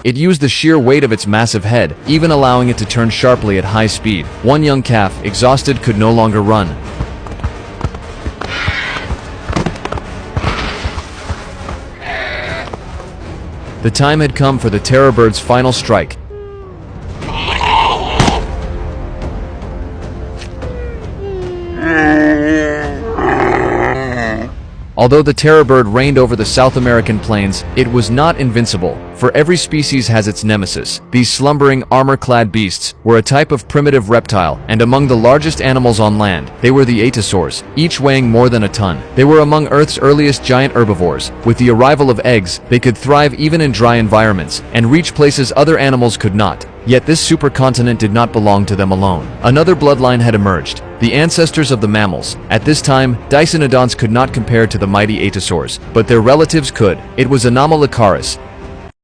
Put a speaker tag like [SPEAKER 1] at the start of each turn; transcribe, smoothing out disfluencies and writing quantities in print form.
[SPEAKER 1] It used the sheer weight of its massive head, even allowing it to turn sharply at high speed. One young calf, exhausted, could no longer run. The time had come for the terror bird's final strike. Although the terror bird reigned over the South American plains, it was not invincible, for every species has its nemesis. These slumbering, armor-clad beasts were a type of primitive reptile, and among the largest animals on land, they were the atosaurs, each weighing more than a ton. They were among Earth's earliest giant herbivores. With the arrival of eggs, they could thrive even in dry environments, and reach places other animals could not. Yet this supercontinent did not belong to them alone. Another bloodline had emerged, the ancestors of the mammals. At this time, Dicynodonts could not compare to the mighty atosaurs, but their relatives could. It was Anomalocaris,